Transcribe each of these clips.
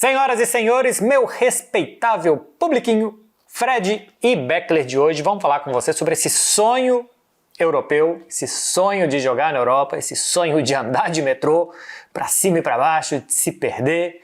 Senhoras e senhores, meu respeitável publiquinho, Fred e Beckler de hoje, vamos falar com você sobre esse sonho europeu, esse sonho de jogar na Europa, esse sonho de andar de metrô pra cima e pra baixo, de se perder,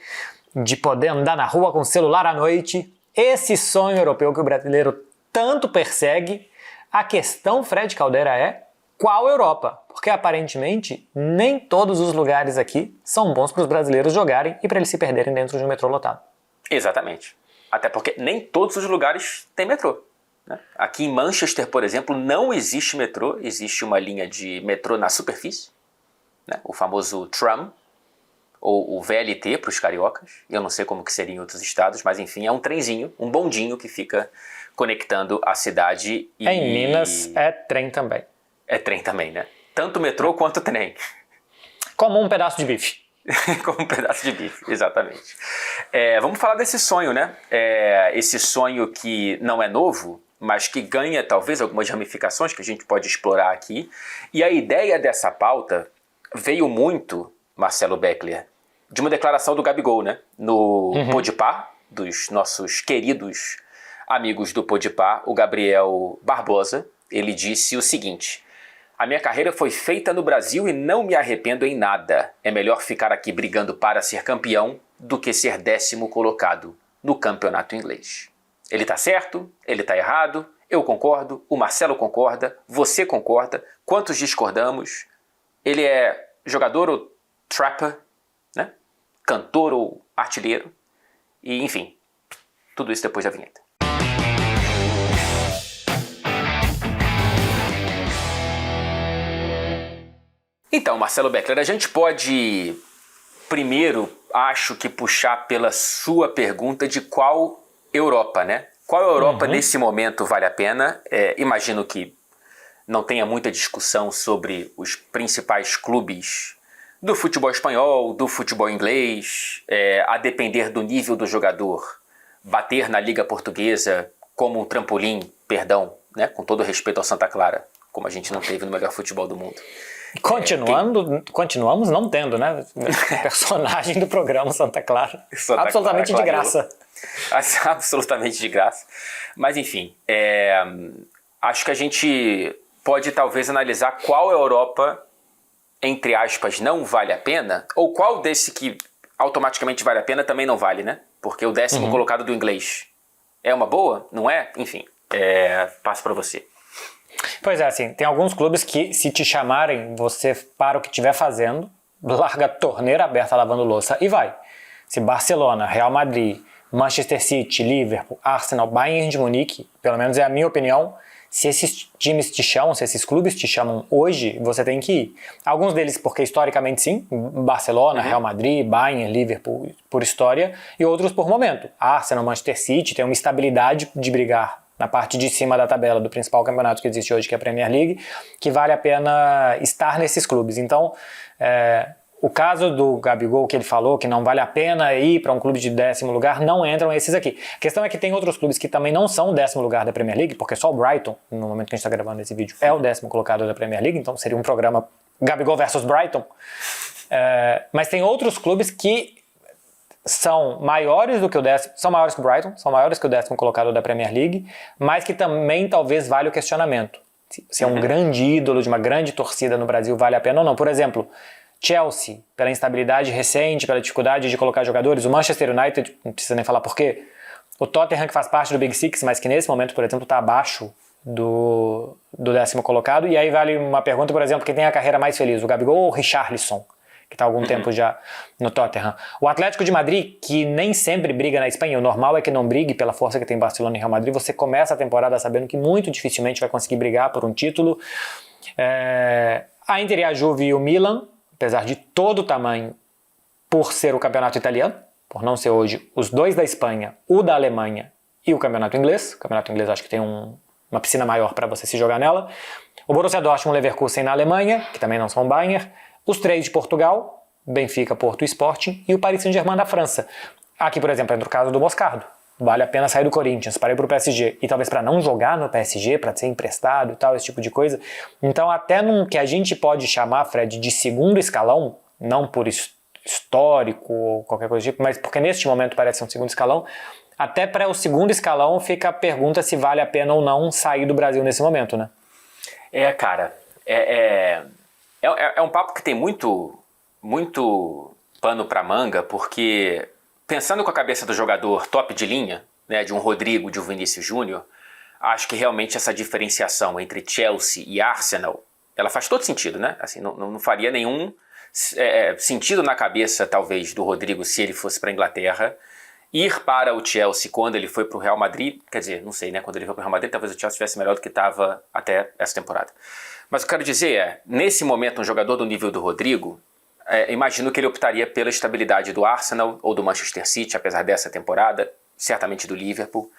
de poder andar na rua com o celular à noite. Esse sonho europeu que o brasileiro tanto persegue. A questão, Fred Caldeira, é qual Europa? Porque aparentemente nem todos os lugares aqui são bons para os brasileiros jogarem e para eles se perderem dentro de um metrô lotado. Exatamente. Até porque nem todos os lugares têm metrô, né? Aqui em Manchester, por exemplo, não existe metrô, existe uma linha de metrô na superfície, né? O famoso tram, ou o VLT para os cariocas. Eu não sei como que seria em outros estados, mas enfim, é um trenzinho, um bondinho que fica conectando a cidade e... Em Minas é trem também. É trem também, né? Tanto metrô quanto trem. Como um pedaço de bife. Como um pedaço de bife, exatamente. Vamos falar desse sonho, né? Esse sonho que não é novo, mas que ganha talvez algumas ramificações que a gente pode explorar aqui. E a ideia dessa pauta veio muito, Marcelo Beckler, de uma declaração do Gabigol, né? No Podpah, dos nossos queridos amigos do Podpah, o Gabriel Barbosa. Ele disse o seguinte: a minha carreira foi feita no Brasil e não me arrependo em nada. É melhor ficar aqui brigando para ser campeão do que ser 10º colocado no campeonato inglês. Ele tá certo, ele tá errado, eu concordo, o Marcelo concorda, você concorda, quantos discordamos? Ele é jogador ou trapper, né? Cantor ou artilheiro? E enfim, tudo isso depois da vinheta. Então, Marcelo Beckler, a gente pode primeiro, acho que puxar pela sua pergunta de qual Europa, né? Qual Europa nesse momento vale a pena? Imagino que não tenha muita discussão sobre os principais clubes do futebol espanhol, do futebol inglês, a depender do nível do jogador, bater na Liga Portuguesa como um trampolim, perdão, né? Com todo respeito ao Santa Clara, como a gente não teve no melhor futebol do mundo. Continuamos não tendo, né? Personagem do programa Santa Clara. Absolutamente de graça. Absolutamente de graça. Mas enfim, acho que a gente pode talvez analisar qual Europa, entre aspas, não vale a pena, ou qual desse que automaticamente vale a pena também não vale, né? Porque o 10º colocado do inglês é uma boa? Não é? Enfim, passo para você. Pois é, assim, tem alguns clubes que, se te chamarem, você para o que estiver fazendo, larga a torneira aberta lavando louça e vai. Se Barcelona, Real Madrid, Manchester City, Liverpool, Arsenal, Bayern de Munique, pelo menos é a minha opinião, se esses times te chamam, se esses clubes te chamam hoje, você tem que ir. Alguns deles porque historicamente sim, Barcelona, Real Madrid, Bayern, Liverpool, por história, e outros por momento. Arsenal, Manchester City tem uma estabilidade de brigar na parte de cima da tabela do principal campeonato que existe hoje, que é a Premier League, que vale a pena estar nesses clubes. Então, o caso do Gabigol, que ele falou que não vale a pena ir para um clube de 10º lugar, não entram esses aqui. A questão é que tem outros clubes que também não são o 10º lugar da Premier League, porque só o Brighton, no momento que a gente está gravando esse vídeo, é o 10º colocado da Premier League, então seria um programa Gabigol versus Brighton. Mas tem outros clubes que são maiores do que o 10º, são maiores que o Brighton, são maiores que o 10º colocado da Premier League, mas que também talvez vale o questionamento. Se é um grande ídolo de uma grande torcida no Brasil, vale a pena ou não. Por exemplo, Chelsea, pela instabilidade recente, pela dificuldade de colocar jogadores, o Manchester United, não precisa nem falar por quê, o Tottenham, que faz parte do Big Six, mas que nesse momento, por exemplo, está abaixo do 10º colocado, e aí vale uma pergunta, por exemplo, quem tem a carreira mais feliz, o Gabigol ou o Richarlison, que está há algum tempo já no Tottenham. O Atlético de Madrid, que nem sempre briga na Espanha, o normal é que não brigue pela força que tem Barcelona e Real Madrid, você começa a temporada sabendo que muito dificilmente vai conseguir brigar por um título. A Inter e a Juve e o Milan, apesar de todo o tamanho, por ser o campeonato italiano, por não ser hoje os dois da Espanha, o da Alemanha e o campeonato inglês. O campeonato inglês acho que tem uma piscina maior para você se jogar nela. O Borussia Dortmund e o Leverkusen na Alemanha, que também não são Bayern. Os 3 de Portugal, Benfica, Porto e Sporting, e o Paris Saint-Germain da França. Aqui, por exemplo, entra o caso do Moscardo. Vale a pena sair do Corinthians para ir para o PSG. E talvez para não jogar no PSG, para ser emprestado e tal, esse tipo de coisa. Então, até num que a gente pode chamar, Fred, de segundo escalão, não por histórico ou qualquer coisa do tipo, mas porque neste momento parece ser um segundo escalão. Até para o segundo escalão fica a pergunta se vale a pena ou não sair do Brasil nesse momento, né? Cara, é um papo que tem muito pano para manga, porque pensando com a cabeça do jogador top de linha, né, de um Rodrigo, de um Vinícius Júnior, acho que realmente essa diferenciação entre Chelsea e Arsenal, ela faz todo sentido, né? Assim, não faria nenhum sentido na cabeça, talvez, do Rodrigo se ele fosse para a Inglaterra, ir para o Chelsea quando ele foi para o Real Madrid, quer dizer, não sei, né? Quando ele foi para o Real Madrid, talvez o Chelsea estivesse melhor do que estava até essa temporada. Mas o que eu quero dizer nesse momento, um jogador do nível do Rodrigo, imagino que ele optaria pela estabilidade do Arsenal ou do Manchester City, apesar dessa temporada, certamente do Liverpool,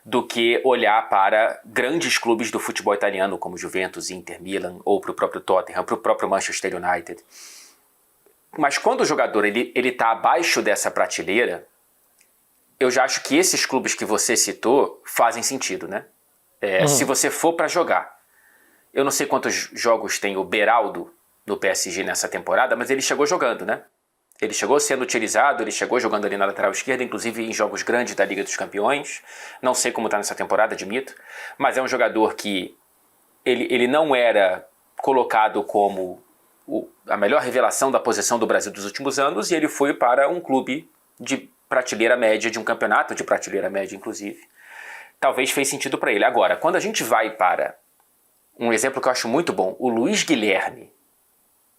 do que olhar para grandes clubes do futebol italiano, como Juventus, Inter, Milan, ou para o próprio Tottenham, para o próprio Manchester United. Mas quando o jogador ele está abaixo dessa prateleira, eu já acho que esses clubes que você citou fazem sentido, né? Se você for para jogar. Eu não sei quantos jogos tem o Beraldo no PSG nessa temporada, mas ele chegou jogando, né? Ele chegou sendo utilizado, ele chegou jogando ali na lateral esquerda, inclusive em jogos grandes da Liga dos Campeões. Não sei como está nessa temporada, admito. Mas é um jogador que ele não era colocado como a melhor revelação da posição do Brasil dos últimos anos, e ele foi para um clube de prateleira média, de um campeonato de prateleira média, inclusive. Talvez fez sentido para ele. Agora, quando a gente vai para um exemplo que eu acho muito bom, o Luiz Guilherme,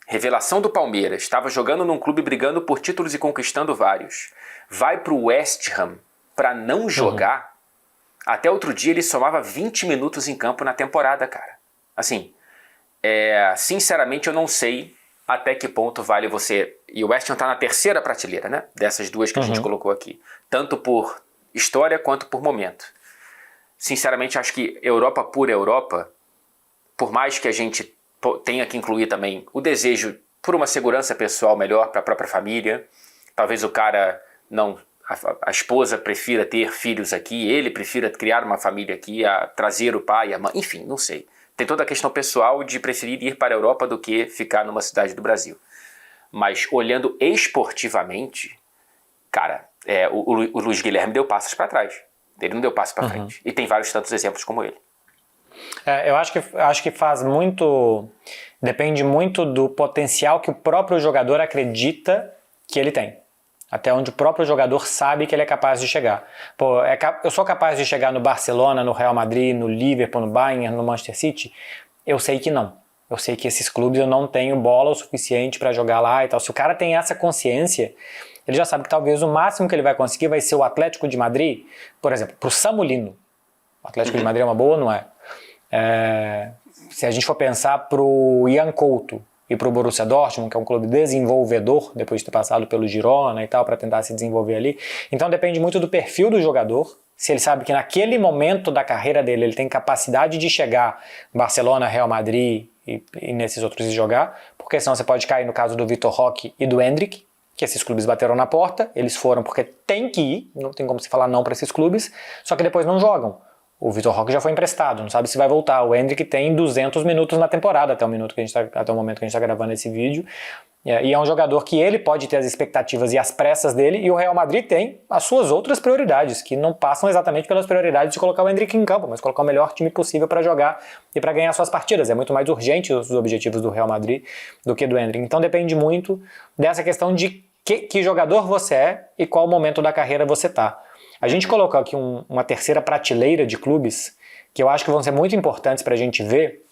revelação do Palmeiras, estava jogando num clube brigando por títulos e conquistando vários, vai para o West Ham para não jogar, até outro dia ele somava 20 minutos em campo na temporada, cara. Assim, sinceramente eu não sei até que ponto vale você... E o West Ham está na terceira prateleira, né? Dessas duas que a gente colocou aqui. Tanto por história quanto por momento. Sinceramente, acho que Europa por Europa, por mais que a gente tenha que incluir também o desejo por uma segurança pessoal melhor para a própria família, talvez o cara não... A esposa prefira ter filhos aqui, ele prefira criar uma família aqui, trazer o pai, a mãe, enfim, não sei. Tem toda a questão pessoal de preferir ir para a Europa do que ficar numa cidade do Brasil. Mas olhando esportivamente, cara, o Luiz Guilherme deu passos para trás. Ele não deu passos para frente. E tem vários tantos exemplos como ele. Eu acho que faz muito... Depende muito do potencial que o próprio jogador acredita que ele tem. Até onde o próprio jogador sabe que ele é capaz de chegar. Pô, eu sou capaz de chegar no Barcelona, no Real Madrid, no Liverpool, no Bayern, no Manchester City? Eu sei que não. Eu sei que esses clubes eu não tenho bola o suficiente para jogar lá e tal. Se o cara tem essa consciência, ele já sabe que talvez o máximo que ele vai conseguir vai ser o Atlético de Madrid, por exemplo, pro Samulino. O Atlético de Madrid é uma boa, não é? Se a gente for pensar pro Ian Couto e para o Borussia Dortmund, que é um clube desenvolvedor, depois de ter passado pelo Girona e tal, para tentar se desenvolver ali. Então depende muito do perfil do jogador, se ele sabe que naquele momento da carreira dele ele tem capacidade de chegar Barcelona, Real Madrid e nesses outros e jogar, porque senão você pode cair no caso do Vitor Roque e do Endrick, que esses clubes bateram na porta, eles foram porque tem que ir, não tem como se falar não para esses clubes, só que depois não jogam. O Vitor Roque já foi emprestado, não sabe se vai voltar. O Endrick tem 200 minutos na temporada até o momento que a gente está gravando esse vídeo. E é um jogador que ele pode ter as expectativas e as pressas dele, e o Real Madrid tem as suas outras prioridades, que não passam exatamente pelas prioridades de colocar o Endrick em campo, mas colocar o melhor time possível para jogar e para ganhar suas partidas. É muito mais urgente os objetivos do Real Madrid do que do Endrick. Então depende muito dessa questão de que jogador você é e qual momento da carreira você está. A gente colocou aqui uma terceira prateleira de clubes que eu acho que vão ser muito importantes para a gente ver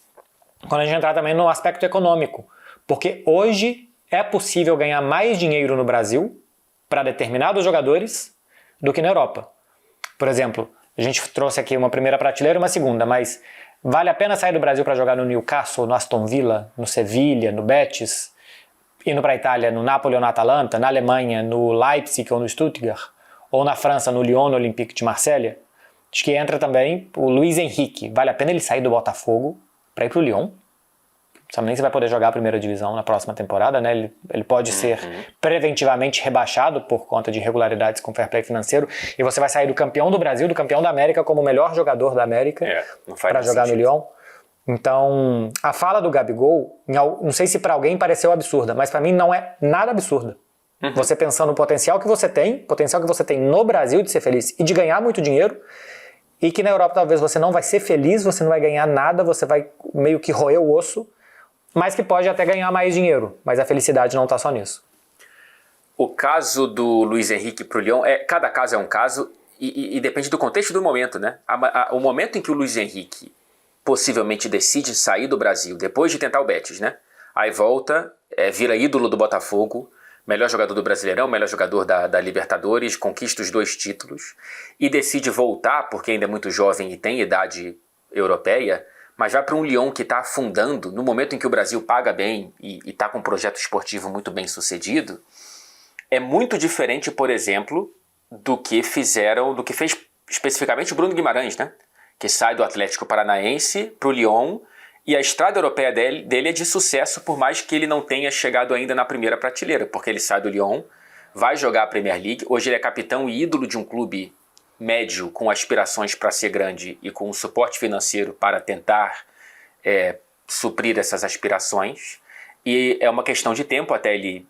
quando a gente entrar também no aspecto econômico. Porque hoje é possível ganhar mais dinheiro no Brasil para determinados jogadores do que na Europa. Por exemplo, a gente trouxe aqui uma primeira prateleira e uma segunda, mas vale a pena sair do Brasil para jogar no Newcastle, no Aston Villa, no Sevilla, no Betis, indo para a Itália, no Napoli ou no Atalanta, na Alemanha, no Leipzig ou no Stuttgart, ou na França, no Lyon, no Olympique de Marselha? Acho que entra também o Luiz Henrique. Vale a pena ele sair do Botafogo para ir para o Lyon? Não sabe nem se vai poder jogar a primeira divisão na próxima temporada, né? Ele pode ser preventivamente rebaixado por conta de irregularidades com fair play financeiro, e você vai sair do campeão do Brasil, do campeão da América, como o melhor jogador da América para jogar no Lyon. Então, a fala do Gabigol, não sei se para alguém pareceu absurda, mas para mim não é nada absurda. Você pensando no potencial que você tem no Brasil de ser feliz e de ganhar muito dinheiro, e que na Europa talvez você não vai ser feliz, você não vai ganhar nada, você vai meio que roer o osso, mas que pode até ganhar mais dinheiro, mas a felicidade não está só nisso. O caso do Luiz Henrique pro Lyon, cada caso é um caso e depende do contexto do momento, né? O momento em que o Luiz Henrique possivelmente decide sair do Brasil, depois de tentar o Betis, né? Aí volta, vira ídolo do Botafogo, melhor jogador do Brasileirão, melhor jogador da Libertadores, conquista os 2 títulos e decide voltar, porque ainda é muito jovem e tem idade europeia, mas vai para um Lyon que está afundando, no momento em que o Brasil paga bem e está com um projeto esportivo muito bem sucedido, é muito diferente, por exemplo, do que fez especificamente o Bruno Guimarães, né? Que sai do Atlético Paranaense para o Lyon, e a estrada europeia dele é de sucesso, por mais que ele não tenha chegado ainda na primeira prateleira, porque ele sai do Lyon, vai jogar a Premier League, hoje ele é capitão e ídolo de um clube médio com aspirações para ser grande e com um suporte financeiro para tentar suprir essas aspirações, e é uma questão de tempo até ele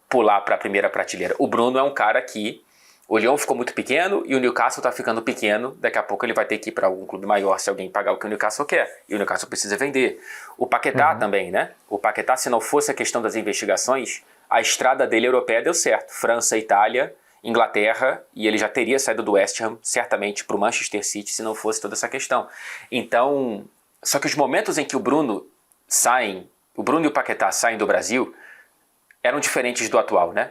pular para a primeira prateleira. O Bruno é um cara que o Lyon ficou muito pequeno e o Newcastle está ficando pequeno. Daqui a pouco ele vai ter que ir para algum clube maior se alguém pagar o que o Newcastle quer. E o Newcastle precisa vender. O Paquetá também, né? O Paquetá, se não fosse a questão das investigações, a estrada dele europeia deu certo. França, Itália, Inglaterra, e ele já teria saído do West Ham, certamente, para o Manchester City, se não fosse toda essa questão. Então, só que os momentos em que o Bruno e o Paquetá saem do Brasil eram diferentes do atual, né?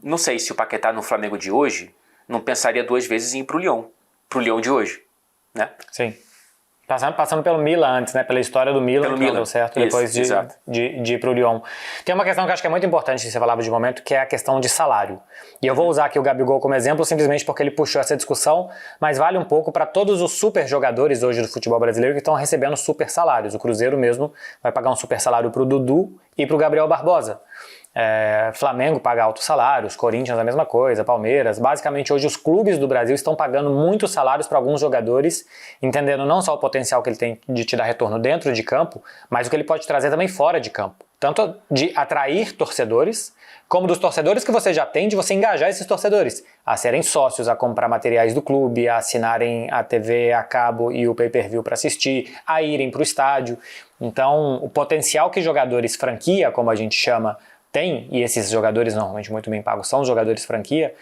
Não sei se o Paquetá no Flamengo de hoje não pensaria 2 vezes em ir pro Lyon de hoje, né? Sim. Passando pelo Milan antes, né? Pela história do Milan, que não deu certo, depois de ir pro Lyon. Tem uma questão que eu acho que é muito importante, que você falava de momento, que é a questão de salário. E eu vou usar aqui o Gabigol como exemplo, simplesmente porque ele puxou essa discussão, mas vale um pouco para todos os super jogadores hoje do futebol brasileiro que estão recebendo super salários. O Cruzeiro mesmo vai pagar um super salário pro Dudu e pro Gabriel Barbosa. Flamengo paga altos salários, Corinthians a mesma coisa, Palmeiras. Basicamente hoje os clubes do Brasil estão pagando muitos salários para alguns jogadores, entendendo não só o potencial que ele tem de te dar retorno dentro de campo, mas o que ele pode trazer também fora de campo. Tanto de atrair torcedores, como dos torcedores que você já tem, de você engajar esses torcedores a serem sócios, a comprar materiais do clube, a assinarem a TV a cabo e o pay-per-view para assistir, a irem para o estádio. Então o potencial que jogadores franquia, como a gente chama, tem, e esses jogadores normalmente muito bem pagos são os jogadores franquia,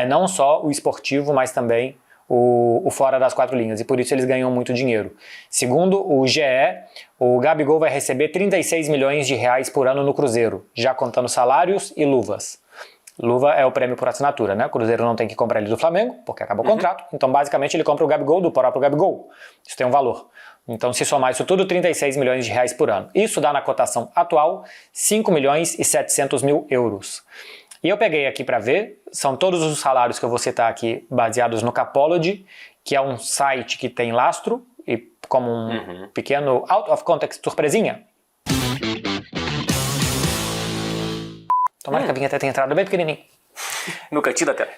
não só o esportivo, mas também o fora das 4 linhas, e por isso eles ganham muito dinheiro. Segundo o GE, o Gabigol vai receber 36 milhões de reais por ano no Cruzeiro, já contando salários e luvas. Luva é o prêmio por assinatura, né? O Cruzeiro não tem que comprar ele do Flamengo, porque acabou o contrato, então basicamente ele compra o Gabigol do próprio Gabigol. Isso tem um valor. Então, se somar isso tudo, 36 milhões de reais por ano. Isso dá na cotação atual 5 milhões e 700 mil euros. E eu peguei aqui para ver, são todos os salários que eu vou citar aqui baseados no Capology, que é um site que tem lastro, e como um pequeno out of context surpresinha. Tomara que a vinheta tenha entrado bem pequenininho. No cantinho da tela.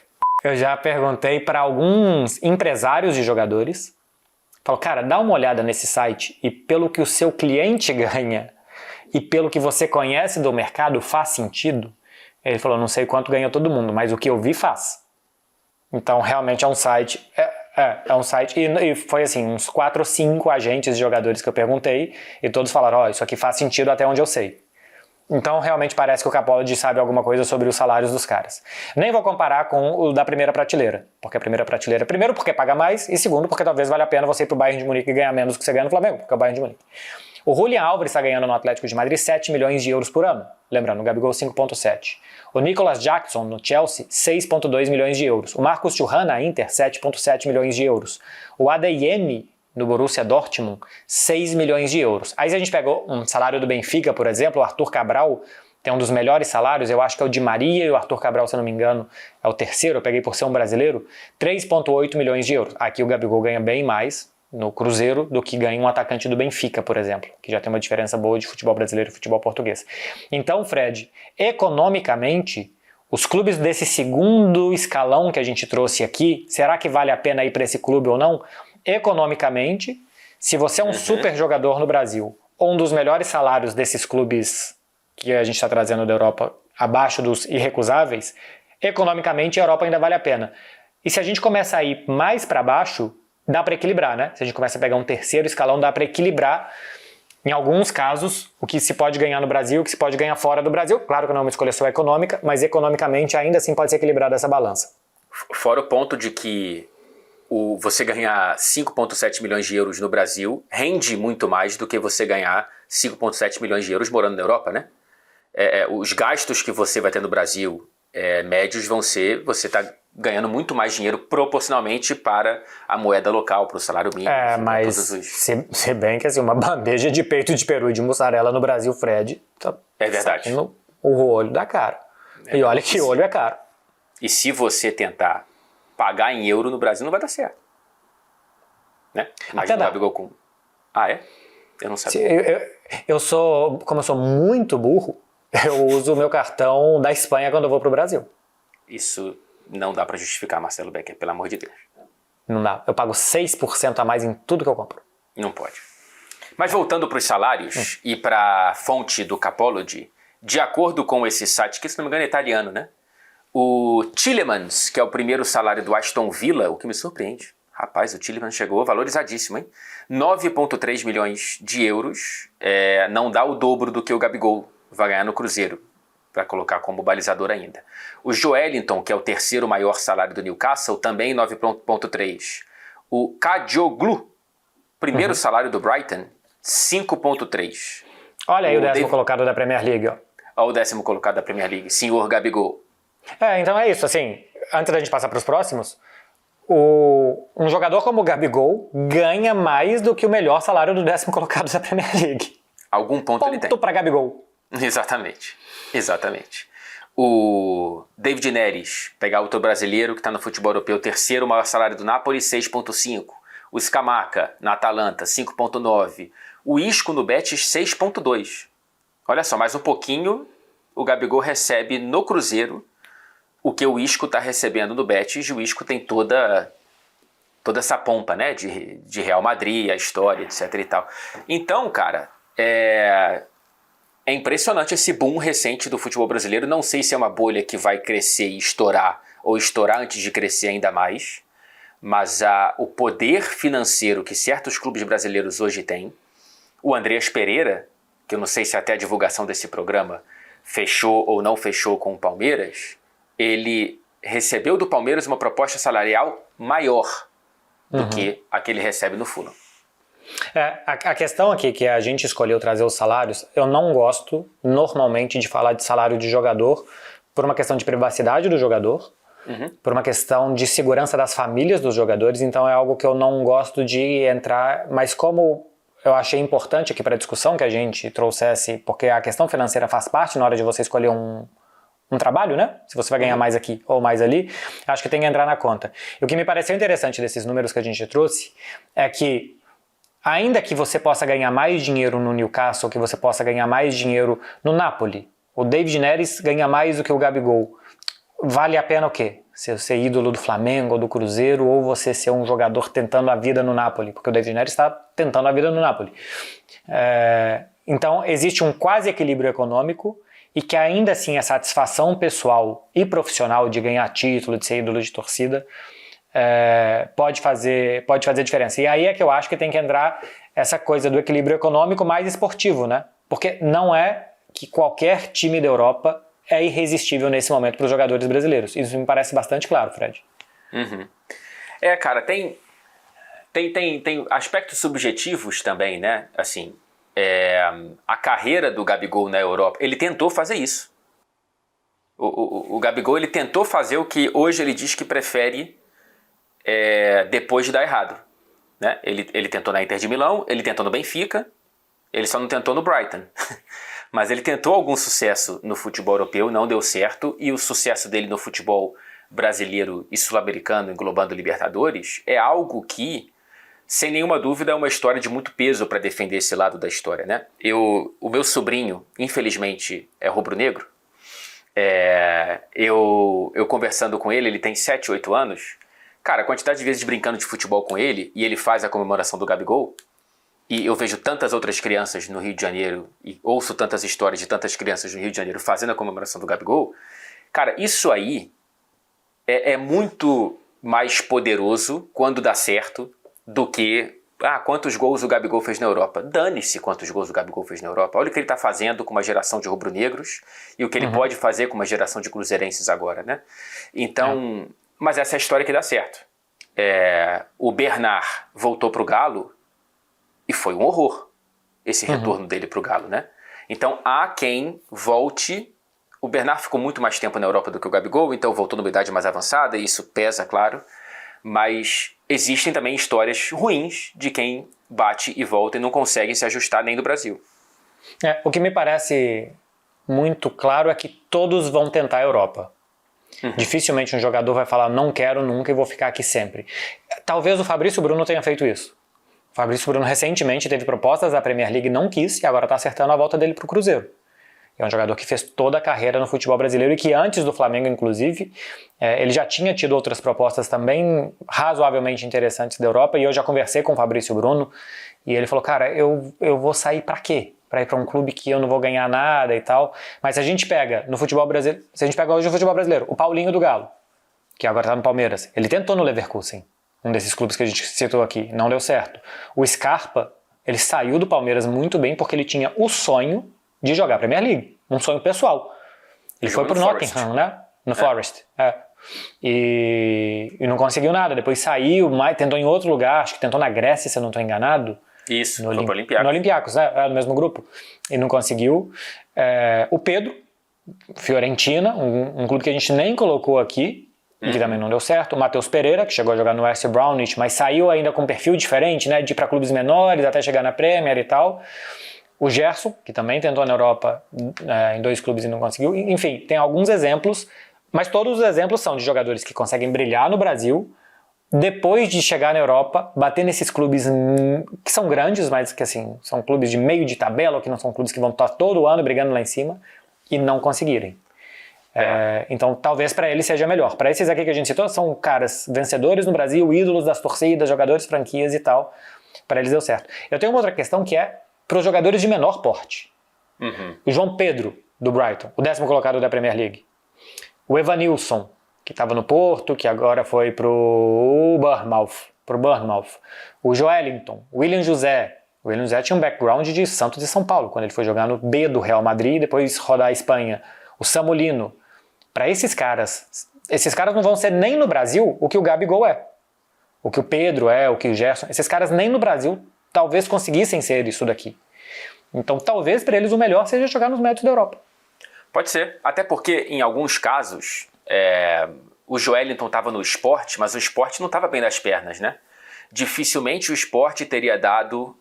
Eu já perguntei para alguns empresários de jogadores. Falo, cara, dá uma olhada nesse site e pelo que o seu cliente ganha e pelo que você conhece do mercado, faz sentido? Ele falou, não sei quanto ganha todo mundo, mas o que eu vi faz. Então, realmente é um site... É um site... E foi assim, uns 4 ou 5 agentes de jogadores que eu perguntei e todos falaram, isso aqui faz sentido até onde eu sei. Então, realmente parece que o Capology sabe alguma coisa sobre os salários dos caras. Nem vou comparar com o da primeira prateleira, porque a primeira prateleira, primeiro, porque paga mais, e segundo, porque talvez valha a pena você ir pro Bayern de Munique e ganhar menos do que você ganha no Flamengo, porque é o Bayern de Munique. O Julian Alves está ganhando no Atlético de Madrid 7 milhões de euros por ano. Lembrando, o Gabigol 5,7. O Nicolas Jackson, no Chelsea, 6,2 milhões de euros. O Marcos Thuram, na Inter, 7,7 milhões de euros. O Adeyemi, no Borussia Dortmund, 6 milhões de euros. Aí se a gente pegou um salário do Benfica, por exemplo, o Arthur Cabral tem um dos melhores salários, eu acho que é o Di Maria e o Arthur Cabral, se eu não me engano, é o terceiro, eu peguei por ser um brasileiro, 3,8 milhões de euros. Aqui o Gabigol ganha bem mais no Cruzeiro do que ganha um atacante do Benfica, por exemplo, que já tem uma diferença boa de futebol brasileiro e futebol português. Então, Fred, economicamente, os clubes desse segundo escalão que a gente trouxe aqui, será que vale a pena ir para esse clube ou não? Economicamente, se você é um super jogador no Brasil, ou um dos melhores salários desses clubes que a gente está trazendo da Europa abaixo dos irrecusáveis, economicamente a Europa ainda vale a pena. E se a gente começa a ir mais para baixo, dá para equilibrar, né? Se a gente começa a pegar um terceiro escalão, dá para equilibrar, em alguns casos, o que se pode ganhar no Brasil, o que se pode ganhar fora do Brasil. Claro que não é uma escolha só econômica, mas economicamente ainda assim pode ser equilibrada essa balança. Fora o ponto de que você ganhar 5,7 milhões de euros no Brasil rende muito mais do que você ganhar 5,7 milhões de euros morando na Europa, né? Os gastos que você vai ter no Brasil médios vão ser, você está ganhando muito mais dinheiro proporcionalmente para a moeda local, para o salário mínimo. Mas se bem que assim, uma bandeja de peito de peru e de mussarela no Brasil, Fred, tá verdade. O olho da cara. E olha que olho é caro. E se você tentar pagar em euro no Brasil, não vai dar certo. Né? Imagina o Gabigol com... Ah, é? Eu não sabia. Como eu sou muito burro, eu uso o meu cartão da Espanha quando eu vou pro Brasil. Isso não dá para justificar, Marcelo Becker, pelo amor de Deus. Não dá. Eu pago 6% a mais em tudo que eu compro. Não pode. Mas voltando para os salários e para a fonte do Capology, de acordo com esse site, que se não me engano é italiano, né? O Tielemans, que é o primeiro salário do Aston Villa, o que me surpreende. Rapaz, o Tielemans chegou valorizadíssimo, hein? 9,3 milhões de euros, não dá o dobro do que o Gabigol vai ganhar no Cruzeiro, para colocar como balizador ainda. O Joelinton, que é o terceiro maior salário do Newcastle, também 9,3. O Kadioglu, primeiro salário do Brighton, 5,3. Olha aí o 10º colocado da Premier League. Olha o 10º colocado da Premier League, senhor Gabigol. Então é isso, assim, antes da gente passar para os próximos, um jogador como o Gabigol ganha mais do que o melhor salário do 10º colocado da Premier League. Algum ponto ele tem. Ponto para Gabigol. Exatamente. O David Neres, pegar outro brasileiro que está no futebol europeu, terceiro maior salário do Napoli, 6,5. O Scamacca, na Atalanta, 5,9. O Isco no Betis, 6,2. Olha só, mais um pouquinho, o Gabigol recebe no Cruzeiro o que o Isco está recebendo no Betis, e o Isco tem toda essa pompa, né, de Real Madrid, a história, etc e tal. Então, cara, é impressionante esse boom recente do futebol brasileiro. Não sei se é uma bolha que vai crescer e estourar, ou estourar antes de crescer ainda mais, mas o poder financeiro que certos clubes brasileiros hoje têm, o Andreas Pereira, que eu não sei se até a divulgação desse programa fechou ou não fechou com o Palmeiras, ele recebeu do Palmeiras uma proposta salarial maior do que a que ele recebe no Fulham. A questão aqui que a gente escolheu trazer os salários, eu não gosto normalmente de falar de salário de jogador por uma questão de privacidade do jogador, por uma questão de segurança das famílias dos jogadores, então é algo que eu não gosto de entrar, mas como eu achei importante aqui para a discussão que a gente trouxesse, porque a questão financeira faz parte na hora de você escolher um trabalho, né? Se você vai ganhar mais aqui ou mais ali, acho que tem que entrar na conta. E o que me pareceu interessante desses números que a gente trouxe é que ainda que você possa ganhar mais dinheiro no Newcastle, que você possa ganhar mais dinheiro no Napoli, o David Neres ganha mais do que o Gabigol. Vale a pena o quê? Ser ídolo do Flamengo ou do Cruzeiro, ou você ser um jogador tentando a vida no Napoli? Porque o David Neres está tentando a vida no Napoli. Então, existe um quase equilíbrio econômico e que ainda assim a satisfação pessoal e profissional de ganhar título, de ser ídolo de torcida, pode fazer diferença. E aí é que eu acho que tem que entrar essa coisa do equilíbrio econômico mais esportivo, né? Porque não é que qualquer time da Europa é irresistível nesse momento para os jogadores brasileiros. Isso me parece bastante claro, Fred. Cara, tem aspectos subjetivos também, né? Assim, a carreira do Gabigol na Europa, ele tentou fazer isso. O Gabigol, ele tentou fazer o que hoje ele diz que prefere depois de dar errado, né? Ele tentou na Inter de Milão, ele tentou no Benfica, ele só não tentou no Brighton. Mas ele tentou algum sucesso no futebol europeu, não deu certo, e o sucesso dele no futebol brasileiro e sul-americano, englobando Libertadores, é algo que, sem nenhuma dúvida, é uma história de muito peso para defender esse lado da história, né? O meu sobrinho, infelizmente, é rubro-negro. Eu conversando com ele tem 7, 8 anos. Cara, a quantidade de vezes brincando de futebol com ele, e ele faz a comemoração do Gabigol, e eu vejo tantas outras crianças no Rio de Janeiro, e ouço tantas histórias de tantas crianças no Rio de Janeiro fazendo a comemoração do Gabigol, cara, isso aí é muito mais poderoso quando dá certo do que quantos gols o Gabigol fez na Europa. Dane-se quantos gols o Gabigol fez na Europa. Olha o que ele está fazendo com uma geração de rubro-negros e o que ele pode fazer com uma geração de cruzeirenses agora, né? Então, mas essa é a história que dá certo. O Bernard voltou para o Galo e foi um horror esse retorno dele para o Galo, né? Então há quem volte. O Bernard ficou muito mais tempo na Europa do que o Gabigol, então voltou numa idade mais avançada, e isso pesa, claro. Mas existem também histórias ruins de quem bate e volta e não consegue se ajustar nem do Brasil. O que me parece muito claro é que todos vão tentar a Europa. Dificilmente um jogador vai falar não quero nunca e vou ficar aqui sempre. Talvez o Fabrício Bruno tenha feito isso. O Fabrício Bruno recentemente teve propostas da Premier League, não quis, e agora está acertando a volta dele para o Cruzeiro. É um jogador que fez toda a carreira no futebol brasileiro e que antes do Flamengo, inclusive, ele já tinha tido outras propostas também razoavelmente interessantes da Europa, e eu já conversei com o Fabrício Bruno e ele falou, cara, eu vou sair pra quê? Pra ir pra um clube que eu não vou ganhar nada e tal. Mas se a gente pega no futebol brasileiro, se a gente pega hoje o futebol brasileiro, o Paulinho do Galo, que agora tá no Palmeiras, ele tentou no Leverkusen, um desses clubes que a gente citou aqui, não deu certo. O Scarpa, ele saiu do Palmeiras muito bem porque ele tinha o sonho de jogar a Premier League, um sonho pessoal. Ele foi pro Nottingham, né? No Forest. E não conseguiu nada. Depois saiu, tentou em outro lugar, acho que tentou na Grécia, se eu não estou enganado. Isso, foi pro Olympiacos. No Olympiacos, no mesmo grupo. E não conseguiu. O Pedro, Fiorentina, um clube que a gente nem colocou aqui, e que também não deu certo. O Matheus Pereira, que chegou a jogar no West Bromwich, mas saiu ainda com um perfil diferente, né? De ir para clubes menores até chegar na Premier e tal. O Gerson, que também tentou na Europa em 2 clubes e não conseguiu. Enfim, tem alguns exemplos, mas todos os exemplos são de jogadores que conseguem brilhar no Brasil, depois de chegar na Europa, bater nesses clubes que são grandes, mas que assim, são clubes de meio de tabela, ou que não são clubes que vão estar todo ano brigando lá em cima, e não conseguirem. Então talvez para eles seja melhor. Para esses aqui que a gente citou, são caras vencedores no Brasil, ídolos das torcidas, jogadores franquias e tal. Para eles deu certo. Eu tenho uma outra questão que é para os jogadores de menor porte. O João Pedro, do Brighton, o 10º colocado da Premier League. O Evanilson, que estava no Porto, que agora foi pro Bournemouth. O Joelinton, o William José. O William José tinha um background de Santos de São Paulo, quando ele foi jogar no B do Real Madrid e depois rodar a Espanha. O Samulino. Para esses caras não vão ser nem no Brasil o que o Gabigol é. O que o Pedro é, o que o Gerson. Esses caras nem no Brasil talvez conseguissem ser isso daqui. Então talvez para eles o melhor seja jogar nos médios da Europa. Pode ser, até porque em alguns casos o Joelinton estava no Sport, mas o Sport não estava bem das pernas, né? Dificilmente o Sport teria dado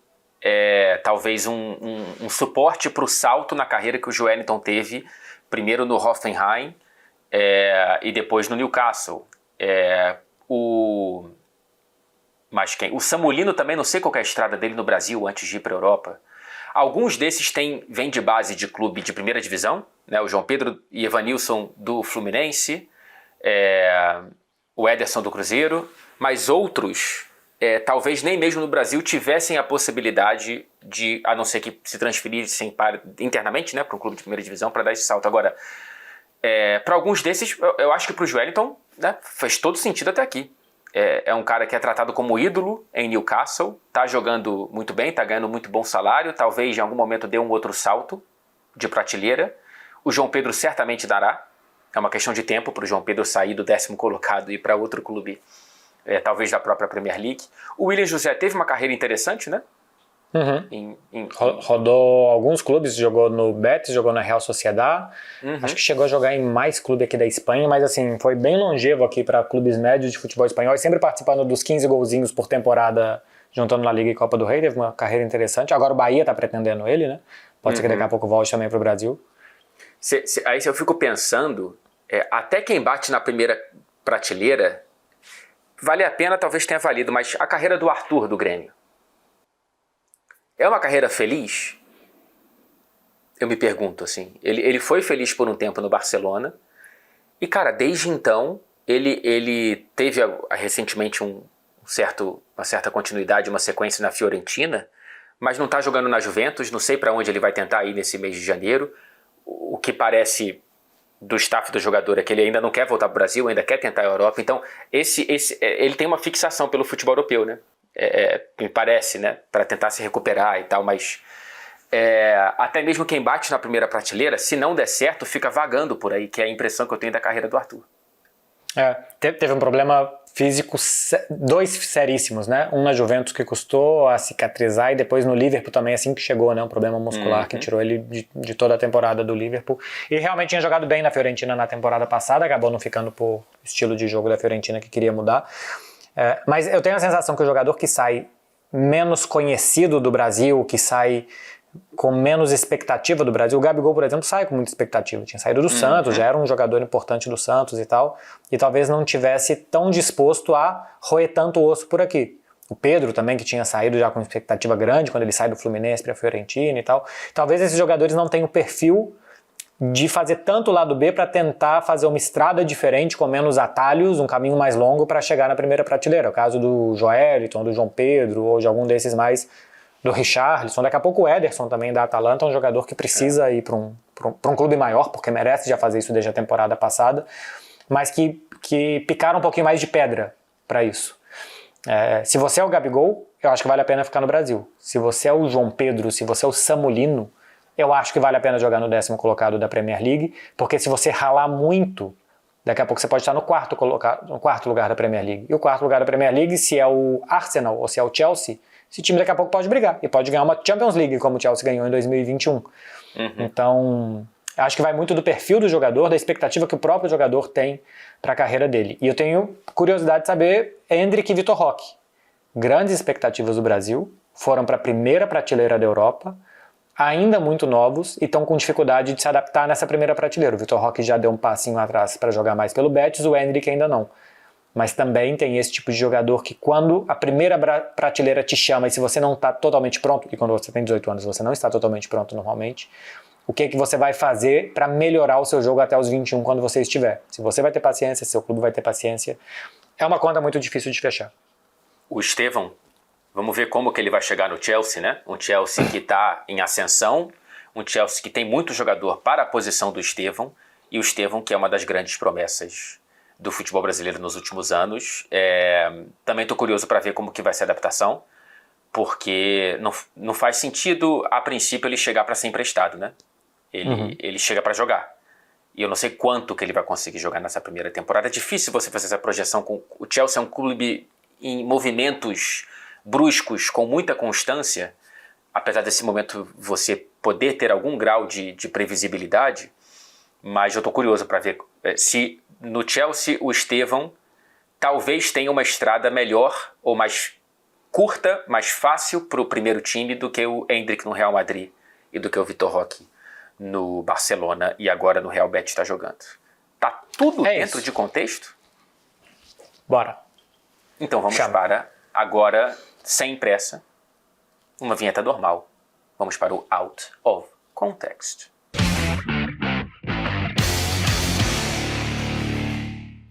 talvez um suporte para o salto na carreira que o Joelinton teve, primeiro no Hoffenheim e depois no Newcastle. Mas quem? O Samulino também, não sei qual é a estrada dele no Brasil antes de ir para a Europa. Alguns desses vêm de base de clube de primeira divisão, né? O João Pedro e Evanilson do Fluminense, o Ederson do Cruzeiro, mas outros, talvez nem mesmo no Brasil tivessem a possibilidade de, a não ser que se transferissem internamente, né, para um clube de primeira divisão para dar esse salto. Agora, para alguns desses, eu acho que para o Joelinton, né, faz todo sentido até aqui. É um cara que é tratado como ídolo em Newcastle, tá jogando muito bem, tá ganhando muito bom salário, talvez em algum momento dê um outro salto de prateleira. O João Pedro certamente dará, é uma questão de tempo para o João Pedro sair do 10º colocado e ir para outro clube, talvez da própria Premier League. O William José teve uma carreira interessante, né? Rodou alguns clubes, jogou no Betis, jogou na Real Sociedad, acho que chegou a jogar em mais clube aqui da Espanha, mas assim, foi bem longevo aqui para clubes médios de futebol espanhol, e sempre participando dos 15 golzinhos por temporada, juntando na Liga e Copa do Rei, teve uma carreira interessante. Agora o Bahia está pretendendo ele, né? Pode ser que daqui a pouco volte também para o Brasil. Aí eu fico pensando, até quem bate na primeira prateleira, vale a pena, talvez tenha valido, mas a carreira do Arthur do Grêmio, é uma carreira feliz? Eu me pergunto, assim. Ele foi feliz por um tempo no Barcelona. E, cara, desde então, ele teve recentemente uma certa continuidade, uma sequência na Fiorentina. mas não está jogando na Juventus, não sei para onde ele vai tentar ir nesse mês de janeiro. O que parece do staff do jogador é que ele ainda não quer voltar para o Brasil, ainda quer tentar a Europa. Então, ele tem uma fixação pelo futebol europeu, né? Me parece, né? Para tentar se recuperar e tal, mas até mesmo quem bate na primeira prateleira, se não der certo, fica vagando por aí, que é a impressão que eu tenho da carreira do Arthur. Teve um problema físico, 2 seríssimos, né? Um na Juventus que custou a cicatrizar, e depois no Liverpool também, assim que chegou, né? Um problema muscular que tirou ele de toda a temporada do Liverpool. E realmente tinha jogado bem na Fiorentina na temporada passada, acabou não ficando por estilo de jogo da Fiorentina que queria mudar. Mas eu tenho a sensação que o jogador que sai menos conhecido do Brasil, que sai com menos expectativa do Brasil. O Gabigol, por exemplo, sai com muita expectativa. Tinha saído do Santos, já era um jogador importante do Santos e tal, e talvez não tivesse tão disposto a roer tanto osso por aqui. O Pedro também, que tinha saído já com expectativa grande, quando ele sai do Fluminense para a Fiorentina e tal. Talvez esses jogadores não tenham o perfil de fazer tanto o lado B para tentar fazer uma estrada diferente, com menos atalhos, um caminho mais longo para chegar na primeira prateleira. É o caso do Joeliton, do João Pedro, ou de algum desses mais, do Richarlison. Daqui a pouco o Ederson também da Atalanta, é um jogador que precisa ir para um clube maior, porque merece já fazer isso desde a temporada passada, mas que picaram um pouquinho mais de pedra para isso. Se você é o Gabigol, eu acho que vale a pena ficar no Brasil. Se você é o João Pedro, se você é o Samulino, eu acho que vale a pena jogar no 10º colocado da Premier League, porque se você ralar muito, daqui a pouco você pode estar no quarto lugar da Premier League. E o quarto lugar da Premier League, se é o Arsenal ou se é o Chelsea, esse time daqui a pouco pode brigar e pode ganhar uma Champions League, como o Chelsea ganhou em 2021. Então, acho que vai muito do perfil do jogador, da expectativa que o próprio jogador tem para a carreira dele. E eu tenho curiosidade de saber Endrick e Vitor Roque. Grandes expectativas do Brasil, foram para a primeira prateleira da Europa, ainda muito novos e estão com dificuldade de se adaptar nessa primeira prateleira. O Vitor Roque já deu um passinho atrás para jogar mais pelo Betis, o Endrick ainda não. Mas também tem esse tipo de jogador que quando a primeira prateleira te chama e se você não está totalmente pronto, e quando você tem 18 anos você não está totalmente pronto normalmente, o que você vai fazer para melhorar o seu jogo até os 21 quando você estiver? Se você vai ter paciência, se seu clube vai ter paciência, é uma conta muito difícil de fechar. O Estevão, vamos ver como que ele vai chegar no Chelsea, né? Um Chelsea que está em ascensão, um Chelsea que tem muito jogador para a posição do Estevão, e o Estevão que é uma das grandes promessas do futebol brasileiro nos últimos anos. Também estou curioso para ver como que vai ser a adaptação, porque não faz sentido, a princípio, ele chegar para ser emprestado, né? Ele chega para jogar. E eu não sei quanto que ele vai conseguir jogar nessa primeira temporada. É difícil você fazer essa projeção. O Chelsea é um clube em movimentos bruscos, com muita constância, apesar desse momento você poder ter algum grau de previsibilidade, mas eu estou curioso para ver se no Chelsea o Estevão talvez tenha uma estrada melhor ou mais curta, mais fácil para o primeiro time do que o Endrick no Real Madrid e do que o Vitor Roque no Barcelona e agora no Real Betis está jogando. Tá tudo dentro de contexto? Bora. Então vamos para, agora, sem pressa, uma vinheta normal. Vamos para o Out of Context.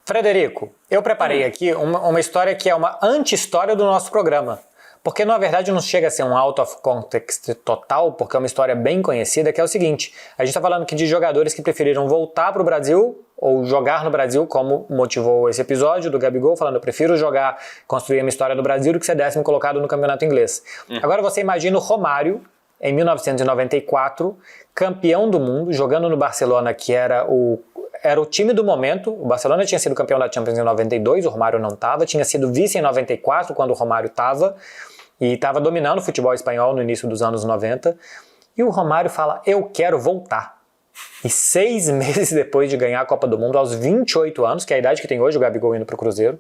Frederico, eu preparei aqui uma história que é uma anti-história do nosso programa. Porque, na verdade, não chega a ser um out of context total, porque é uma história bem conhecida, que é o seguinte: a gente está falando aqui de jogadores que preferiram voltar para o Brasil ou jogar no Brasil, como motivou esse episódio do Gabigol, falando: eu prefiro jogar, construir uma história do Brasil do que ser 10º colocado no campeonato inglês. Agora você imagina o Romário, em 1994, campeão do mundo, jogando no Barcelona, que era o time do momento. O Barcelona tinha sido campeão da Champions em 92, o Romário não estava, tinha sido vice em 94, quando o Romário estava, e estava dominando o futebol espanhol no início dos anos 90, e o Romário fala: eu quero voltar. E 6 meses depois de ganhar a Copa do Mundo, aos 28 anos, que é a idade que tem hoje o Gabigol indo para o Cruzeiro,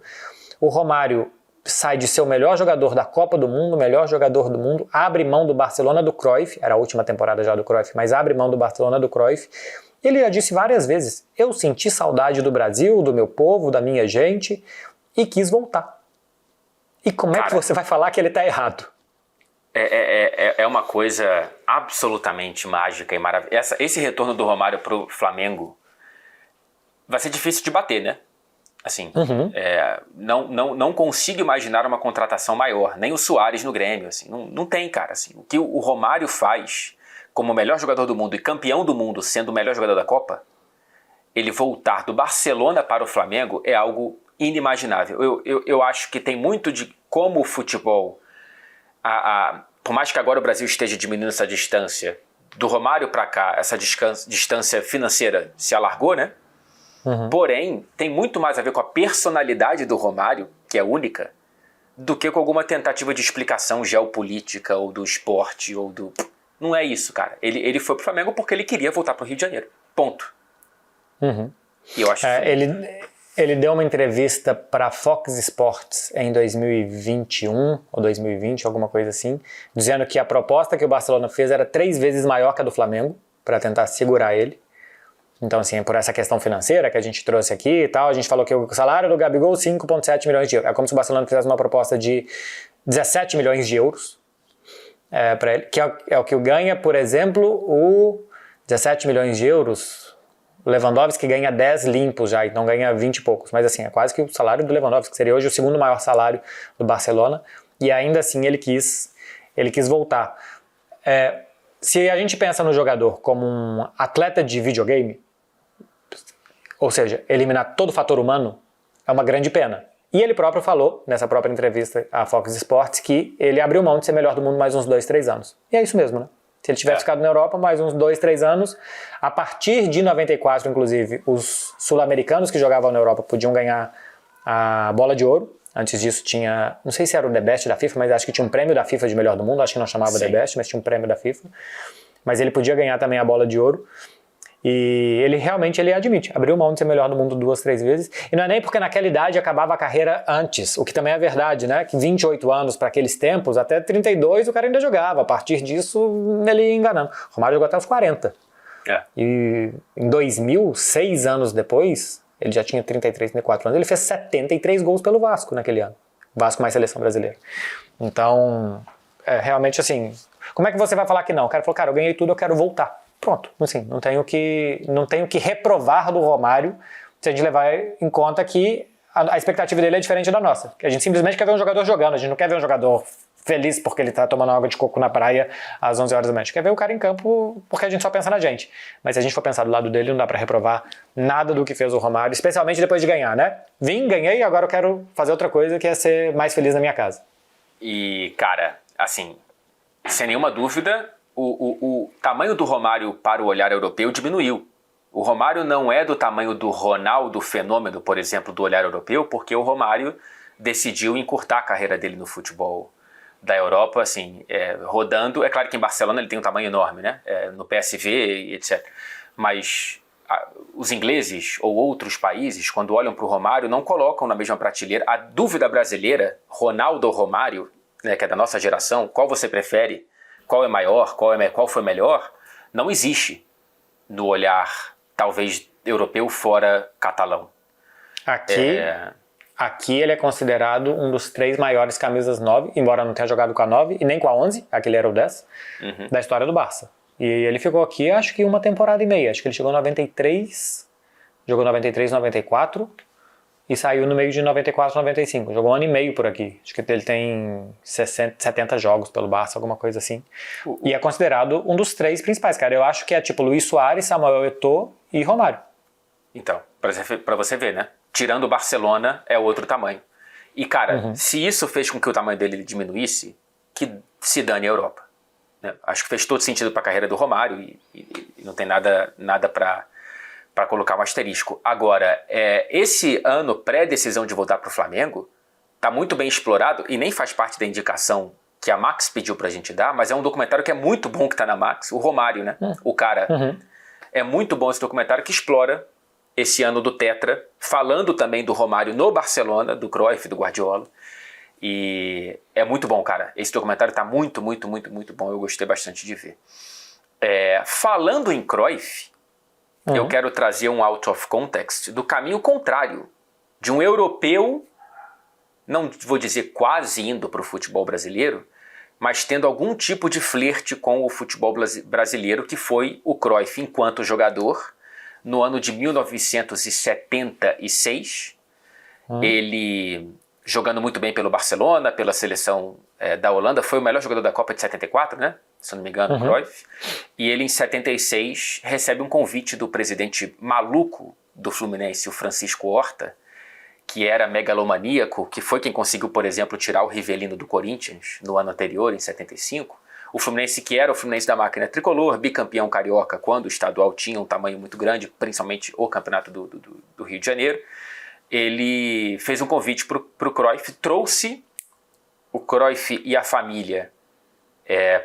o Romário sai de ser o melhor jogador da Copa do Mundo, o melhor jogador do mundo, abre mão do Barcelona do Cruyff, era a última temporada já do Cruyff, mas abre mão do Barcelona do Cruyff. Ele já disse várias vezes: eu senti saudade do Brasil, do meu povo, da minha gente, e quis voltar. E como é que você vai falar que ele está errado? É uma coisa absolutamente mágica e maravilhosa. Esse retorno do Romário para o Flamengo vai ser difícil de bater, né? Assim, não consigo imaginar uma contratação maior, nem o Suárez no Grêmio, assim, não tem, cara, assim, o que o Romário faz como o melhor jogador do mundo e campeão do mundo, sendo o melhor jogador da Copa, ele voltar do Barcelona para o Flamengo é algo inimaginável. Eu acho que tem muito de como o futebol, por mais que agora o Brasil esteja diminuindo essa distância, do Romário para cá, essa distância financeira se alargou, né? Porém, tem muito mais a ver com a personalidade do Romário, que é única, do que com alguma tentativa de explicação geopolítica ou do esporte ou do... Não é isso, cara. Ele foi pro Flamengo porque ele queria voltar pro Rio de Janeiro. Ponto. E eu acho ele deu uma entrevista para Fox Sports em 2021 ou 2020, alguma coisa assim, dizendo que a proposta que o Barcelona fez era 3 vezes maior que a do Flamengo, para tentar segurar ele. Então, assim, por essa questão financeira que a gente trouxe aqui e tal, a gente falou que o salário do Gabigol 5,7 milhões de euros. É como se o Barcelona fizesse uma proposta de 17 milhões de euros para ele, que é o que ganha, por exemplo, o 17 milhões de euros. O Lewandowski ganha 10 limpos já, então ganha 20 e poucos. Mas, assim, é quase que o salário do Lewandowski, que seria hoje o segundo maior salário do Barcelona. E ainda assim ele quis voltar. Se a gente pensa no jogador como um atleta de videogame, ou seja, eliminar todo o fator humano, é uma grande pena. E ele próprio falou, nessa própria entrevista à Fox Sports, que ele abriu mão de ser melhor do mundo mais uns 2, 3 anos. E é isso mesmo, né? Se ele tivesse ficado na Europa mais uns 2, 3 anos, a partir de 94, inclusive, os sul-americanos que jogavam na Europa podiam ganhar a bola de ouro. Antes disso tinha, não sei se era o The Best da FIFA, mas acho que tinha um prêmio da FIFA de melhor do mundo, acho que não chamava The Best, mas tinha um prêmio da FIFA. Mas ele podia ganhar também a bola de ouro. E ele realmente admite, abriu mão de ser melhor do mundo 2, 3 vezes. E não é nem porque naquela idade acabava a carreira antes, o que também é verdade, né? Que 28 anos para aqueles tempos, até 32 o cara ainda jogava. A partir disso, ele ia enganando. O Romário jogou até os 40. E em 2000, 6 anos depois, ele já tinha 33, 34 anos, ele fez 73 gols pelo Vasco naquele ano. Vasco mais seleção brasileira. Então, realmente assim, como é que você vai falar que não? O cara falou, cara, eu ganhei tudo, eu quero voltar. Pronto, assim, não tenho que reprovar do Romário se a gente levar em conta que a expectativa dele é diferente da nossa. A gente simplesmente quer ver um jogador jogando, a gente não quer ver um jogador feliz porque ele tá tomando água de coco na praia às 11 horas da manhã. A gente quer ver o cara em campo porque a gente só pensa na gente. Mas se a gente for pensar do lado dele, não dá pra reprovar nada do que fez o Romário, especialmente depois de ganhar, né? Ganhei, agora eu quero fazer outra coisa que é ser mais feliz na minha casa. E, cara, assim, sem nenhuma dúvida, o tamanho do Romário para o olhar europeu diminuiu. O Romário não é do tamanho do Ronaldo fenômeno, por exemplo, do olhar europeu, porque o Romário decidiu encurtar a carreira dele no futebol da Europa, assim, rodando. É claro que em Barcelona ele tem um tamanho enorme, né? No PSV e etc. Mas os ingleses ou outros países, quando olham para o Romário, não colocam na mesma prateleira. A dúvida brasileira, Ronaldo ou Romário, né, que é da nossa geração, qual você prefere? Qual é maior, qual foi melhor, não existe no olhar, talvez, europeu fora catalão. Aqui ele é considerado um dos 3 maiores camisas 9, embora não tenha jogado com a 9 e nem com a 11, aquele era o 10, da história do Barça. E ele ficou aqui, acho que 1 temporada e meia, acho que ele chegou em 93, jogou 93, 94... e saiu no meio de 94, 95. Jogou 1 ano e meio por aqui. Acho que ele tem 70 jogos pelo Barça, alguma coisa assim. E é considerado um dos 3 principais, cara. Eu acho que é tipo Luís Soares, Samuel Eto'o e Romário. Então, pra você ver, né? Tirando o Barcelona, é outro tamanho. E, cara, se isso fez com que o tamanho dele diminuísse, que se dane a Europa. Né? Acho que fez todo sentido pra carreira do Romário e não tem nada para colocar um asterisco. Agora, esse ano pré-decisão de voltar para o Flamengo está muito bem explorado e nem faz parte da indicação que a Max pediu para a gente dar, mas é um documentário que é muito bom que está na Max, o Romário, né? O cara. É muito bom esse documentário que explora esse ano do Tetra, falando também do Romário no Barcelona, do Cruyff, do Guardiola. E é muito bom, cara. Esse documentário está muito, muito, muito, muito bom. Eu gostei bastante de ver. Falando em Cruyff, eu quero trazer um out of context do caminho contrário, de um europeu, não vou dizer quase indo para o futebol brasileiro, mas tendo algum tipo de flerte com o futebol brasileiro, que foi o Cruyff enquanto jogador, no ano de 1976, Ele, jogando muito bem pelo Barcelona, pela seleção da Holanda, foi o melhor jogador da Copa de 74, né? Se eu não me engano, Cruyff. E ele, em 76, recebe um convite do presidente maluco do Fluminense, o Francisco Horta, que era megalomaníaco, que foi quem conseguiu, por exemplo, tirar o Rivelino do Corinthians no ano anterior, em 75. O Fluminense, que era o Fluminense da máquina tricolor, bicampeão carioca, quando o estadual tinha um tamanho muito grande, principalmente o campeonato do Rio de Janeiro, ele fez um convite para o Cruyff, trouxe o Cruyff e a família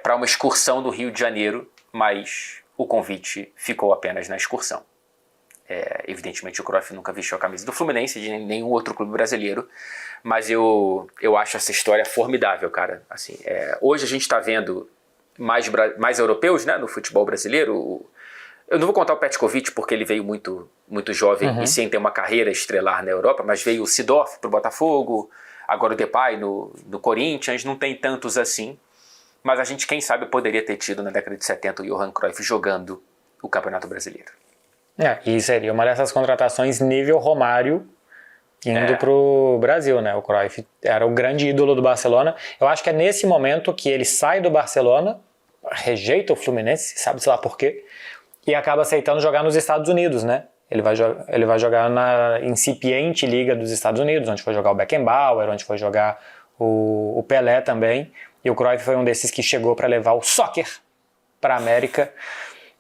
para uma excursão do Rio de Janeiro, mas o convite ficou apenas na excursão. Evidentemente o Cruyff nunca vestiu a camisa do Fluminense, de nenhum outro clube brasileiro, mas eu acho essa história formidável, cara. Assim, hoje a gente está vendo mais europeus, né, no futebol brasileiro. Eu não vou contar o Petkovic porque ele veio muito, muito jovem e sem ter uma carreira estrelar na Europa, mas veio o Seedorf para o Botafogo, agora o Depay no Corinthians, não tem tantos assim. Mas a gente, quem sabe, poderia ter tido na década de 70 o Johan Cruyff jogando o Campeonato Brasileiro. E seria uma dessas contratações nível Romário indo pro Brasil, né? O Cruyff era o grande ídolo do Barcelona. Eu acho que é nesse momento que ele sai do Barcelona, rejeita o Fluminense, sabe-se lá por quê, e acaba aceitando jogar nos Estados Unidos, né? Ele vai jogar na incipiente Liga dos Estados Unidos, onde foi jogar o Beckenbauer, onde foi jogar o Pelé também. E o Cruyff foi um desses que chegou para levar o soccer para a América.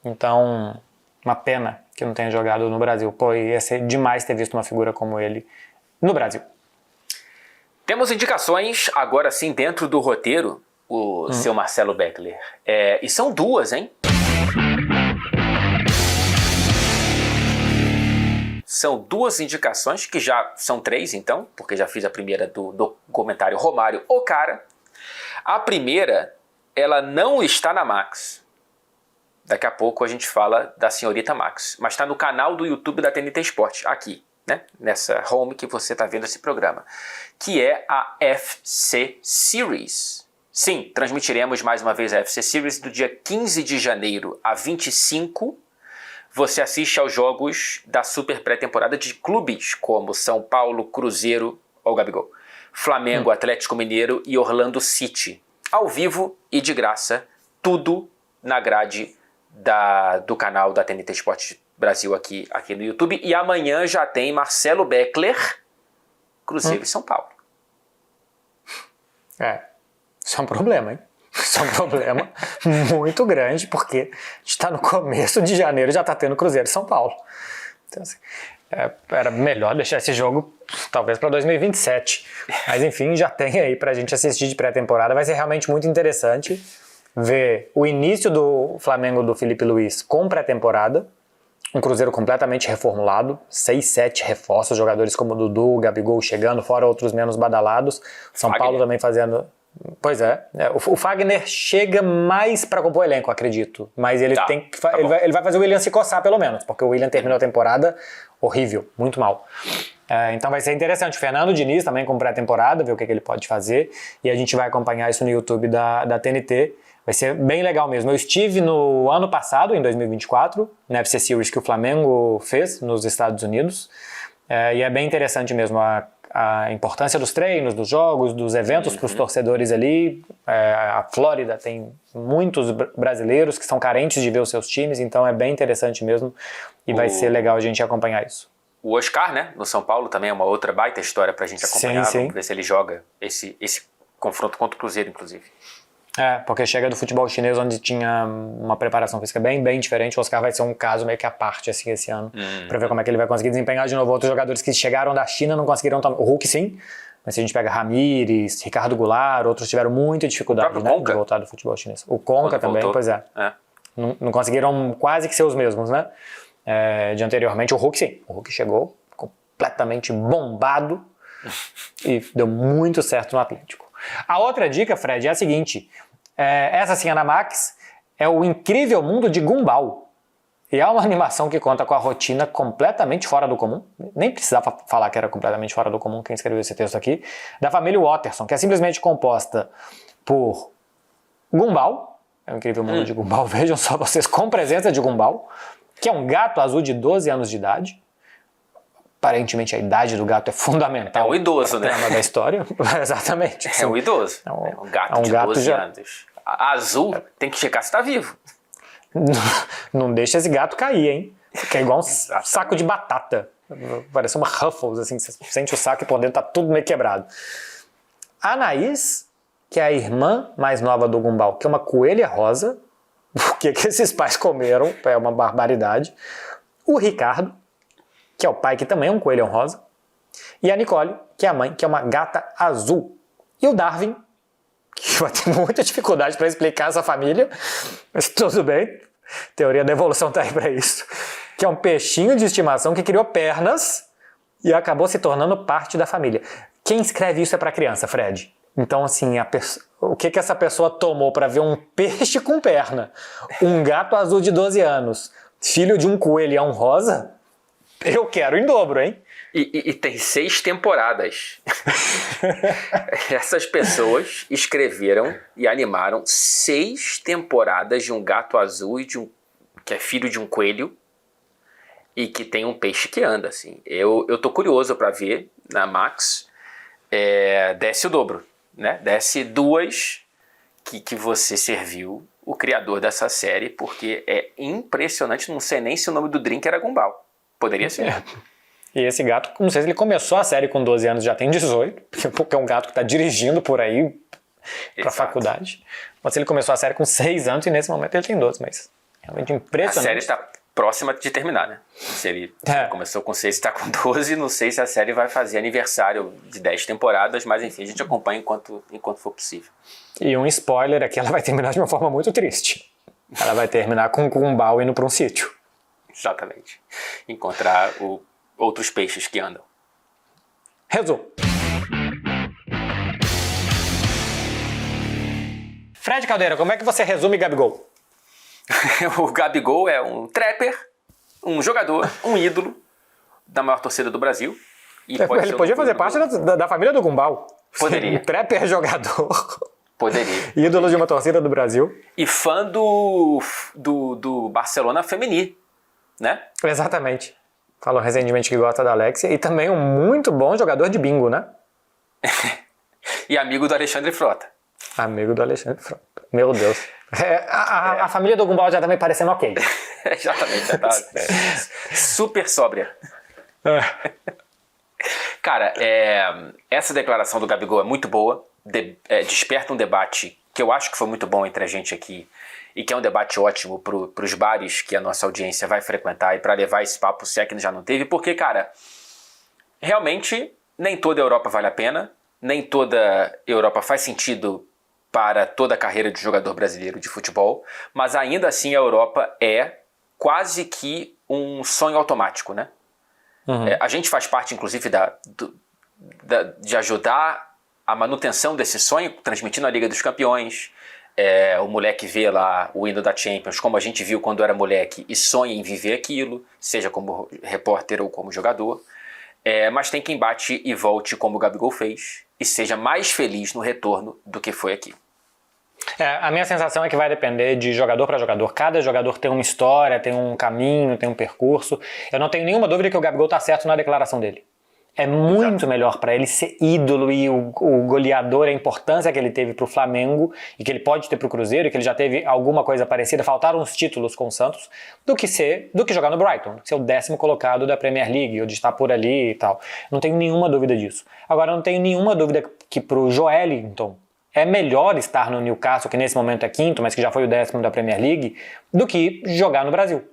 Então, uma pena que não tenha jogado no Brasil. Pô, ia ser demais ter visto uma figura como ele no Brasil. Temos indicações, agora sim, dentro do roteiro, o seu Marcelo Beckler. E são duas, hein? São duas indicações, que já são três, então, porque já fiz a primeira do comentário Romário, o cara. A primeira, ela não está na Max. Daqui a pouco a gente fala da senhorita Max. Mas está no canal do YouTube da TNT Esporte, aqui, né? Nessa home que você está vendo esse programa. Que é a FC Series. Sim, transmitiremos mais uma vez a FC Series do dia 15 de janeiro a 25. Você assiste aos jogos da super pré-temporada de clubes como São Paulo, Cruzeiro, ou Gabigol, Flamengo, Atlético Mineiro e Orlando City. Ao vivo e de graça, tudo na grade do canal da TNT Esporte Brasil aqui no YouTube. E amanhã já tem Marcelo Beckler, Cruzeiro e São Paulo. Isso é um problema, hein? Isso é um problema muito grande, porque a gente está no começo de janeiro e já está tendo Cruzeiro e São Paulo. Então, assim, era melhor deixar esse jogo talvez para 2027. Mas enfim, já tem aí para a gente assistir de pré-temporada. Vai ser realmente muito interessante ver o início do Flamengo do Felipe Luiz com pré-temporada. Um Cruzeiro completamente reformulado, 6, 7 reforços, jogadores como Dudu, Gabigol chegando, fora outros menos badalados. São Paulo também fazendo... Pois é. O Fagner chega mais para compor elenco, acredito. Mas ele ele vai fazer o Willian se coçar, pelo menos, porque o Willian terminou a temporada horrível, muito mal. Então vai ser interessante. O Fernando Diniz também com pré-temporada, ver o que ele pode fazer. E a gente vai acompanhar isso no YouTube da TNT. Vai ser bem legal mesmo. Eu estive no ano passado, em 2024, na FC Series que o Flamengo fez nos Estados Unidos. E é bem interessante mesmo a importância dos treinos, dos jogos, dos eventos para os torcedores ali. A Flórida tem muitos brasileiros que são carentes de ver os seus times, então é bem interessante mesmo e vai ser legal a gente acompanhar isso. O Oscar, né, no São Paulo também é uma outra baita história para a gente acompanhar. Sim. Vamos ver se ele joga esse confronto contra o Cruzeiro, inclusive. Porque chega do futebol chinês, onde tinha uma preparação física bem diferente. O Oscar vai ser um caso meio que à parte assim, esse ano, para ver como é que ele vai conseguir desempenhar de novo. Outros jogadores que chegaram da China não conseguiram tomar. O Hulk sim, mas se a gente pega Ramires, Ricardo Goulart, outros tiveram muita dificuldade, né, de voltar do futebol chinês. O Conca também, pois é. Não conseguiram quase que ser os mesmos, né? De anteriormente. O Hulk sim, o Hulk chegou completamente bombado e deu muito certo no Atlético. A outra dica, Fred, é a seguinte. Essa sim é na Max, é o Incrível Mundo de Gumball. E é uma animação que conta com a rotina completamente fora do comum. Nem precisava falar que era completamente fora do comum quem escreveu esse texto aqui. Da família Watterson, que é simplesmente composta por Gumball. É o Incrível Mundo de Gumball. Vejam só vocês, com presença de Gumball, que é um gato azul de 12 anos de idade. aparentemente a idade do gato é fundamental. É um idoso, né? Da história. Exatamente. É um idoso. É um gato de 12 anos. Azul, tem que checar se tá vivo. Não deixa esse gato cair, hein? Que é igual um saco de batata. Parece uma Ruffles, assim, você sente o saco e por dentro tá tudo meio quebrado. A Anaís, que é a irmã mais nova do Gumball, que é uma coelha rosa. O que esses pais comeram? É uma barbaridade. O Ricardo, que é o pai, que também é um coelhão rosa. E a Nicole, que é a mãe, que é uma gata azul. E o Darwin, que vai ter muita dificuldade para explicar essa família, mas tudo bem. Teoria da evolução tá aí para isso. Que é um peixinho de estimação que criou pernas e acabou se tornando parte da família. Quem escreve isso é para criança, Fred. Então, assim, o que essa pessoa tomou para ver um peixe com perna, um gato azul de 12 anos, filho de um coelhão rosa? Eu quero em dobro, hein? E tem 6 temporadas. Essas pessoas escreveram e animaram 6 temporadas de um gato azul e que é filho de um coelho e que tem um peixe que anda, assim. Eu tô curioso para ver na Max. Desce o dobro, né? Desce 2 que você serviu o criador dessa série, porque é impressionante. Não sei nem se o nome do drink era Gumball. Poderia ser. E esse gato, não sei se ele começou a série com 12 anos, já tem 18, porque é um gato que está dirigindo por aí para a faculdade. Mas ele começou a série com 6 anos e nesse momento ele tem 12, mas realmente impressionante. A série está próxima de terminar, né? Se ele começou com 6 e está com 12, não sei se a série vai fazer aniversário de 10 temporadas, mas enfim, a gente acompanha enquanto for possível. E um spoiler aqui, ela vai terminar de uma forma muito triste. Ela vai terminar com o Gumball indo para um sítio. Exatamente. Encontrar outros peixes que andam. Resumo. Fred Caldeira, como é que você resume Gabigol? O Gabigol é um trapper, um jogador, um ídolo da maior torcida do Brasil. E ele podia fazer parte da família do Gumball. Poderia. Um trapper jogador. Poderia. Ídolo de uma torcida do Brasil. E fã do Barcelona feminino, né? Exatamente. Falou recentemente que gosta da Alexia. E também um muito bom jogador de bingo, né? E amigo do Alexandre Frota. Amigo do Alexandre Frota. Meu Deus. A família do Gumball já tá me parecendo ok. Exatamente. Já tá super sóbria. Cara, essa declaração do Gabigol é muito boa. Desperta um debate que eu acho que foi muito bom entre a gente aqui. E que é um debate ótimo para os bares que a nossa audiência vai frequentar e para levar esse papo, se é que já não teve, porque, cara, realmente nem toda a Europa vale a pena, nem toda a Europa faz sentido para toda a carreira de jogador brasileiro de futebol, mas ainda assim a Europa é quase que um sonho automático, né? Uhum. A gente faz parte, inclusive, de ajudar a manutenção desse sonho, transmitindo a Liga dos Campeões. O moleque vê lá o hino da Champions, como a gente viu quando era moleque, e sonha em viver aquilo, seja como repórter ou como jogador. Mas tem quem bate e volte como o Gabigol fez, e seja mais feliz no retorno do que foi aqui. A minha sensação é que vai depender de jogador para jogador. Cada jogador tem uma história, tem um caminho, tem um percurso. Eu não tenho nenhuma dúvida que o Gabigol está certo na declaração dele. É muito melhor para ele ser ídolo e o goleador, a importância que ele teve para o Flamengo e que ele pode ter para o Cruzeiro e que ele já teve alguma coisa parecida, faltaram uns títulos com o Santos, do que jogar no Brighton, ser o 10º colocado da Premier League ou de estar por ali e tal. Não tenho nenhuma dúvida disso. Agora, não tenho nenhuma dúvida que para o Joelinton é melhor estar no Newcastle, que nesse momento é 5º, mas que já foi o 10º da Premier League, do que jogar no Brasil.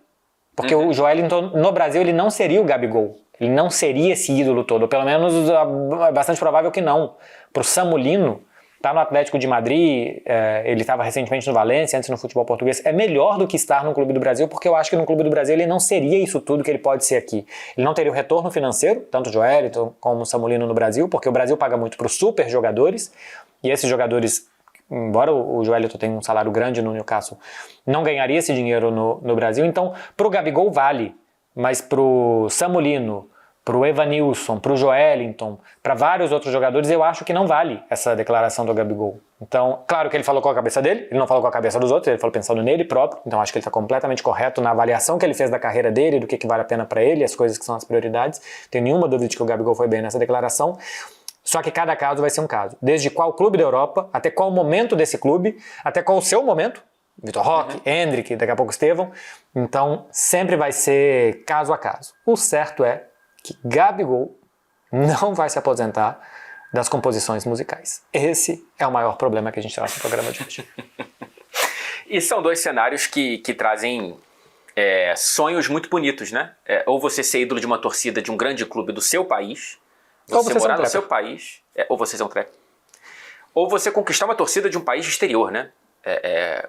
Porque o Joelinton no Brasil ele não seria o Gabigol. Ele não seria esse ídolo todo, ou pelo menos é bastante provável que não. Para o Samulino, tá no Atlético de Madrid, ele estava recentemente no Valência, antes no futebol português, é melhor do que estar no Clube do Brasil, porque eu acho que no Clube do Brasil ele não seria isso tudo que ele pode ser aqui. Ele não teria o retorno financeiro, tanto o Joelinton como o Samulino no Brasil, porque o Brasil paga muito para os super jogadores, e esses jogadores, embora o Joelinton tenha um salário grande no Newcastle, não ganharia esse dinheiro no Brasil. Então, para o Gabigol vale. Mas pro Samulino, pro Evanilson, pro Joelinton, para vários outros jogadores, eu acho que não vale essa declaração do Gabigol. Então, claro que ele falou com a cabeça dele, ele não falou com a cabeça dos outros, ele falou pensando nele próprio, então acho que ele está completamente correto na avaliação que ele fez da carreira dele, do que vale a pena para ele, as coisas que são as prioridades. Não tenho nenhuma dúvida de que o Gabigol foi bem nessa declaração, só que cada caso vai ser um caso. Desde qual clube da Europa, até qual momento desse clube, até qual o seu momento, Vitor Roque, Endrick, daqui a pouco Estevão, então sempre vai ser caso a caso. O certo é que Gabigol não vai se aposentar das composições musicais. Esse é o maior problema que a gente traz no programa de hoje. E são dois cenários que trazem sonhos muito bonitos, né? Ou você ser ídolo de uma torcida de um grande clube do seu país, você morar no seu país, ou você ser um trap, ou você conquistar uma torcida de um país exterior, né?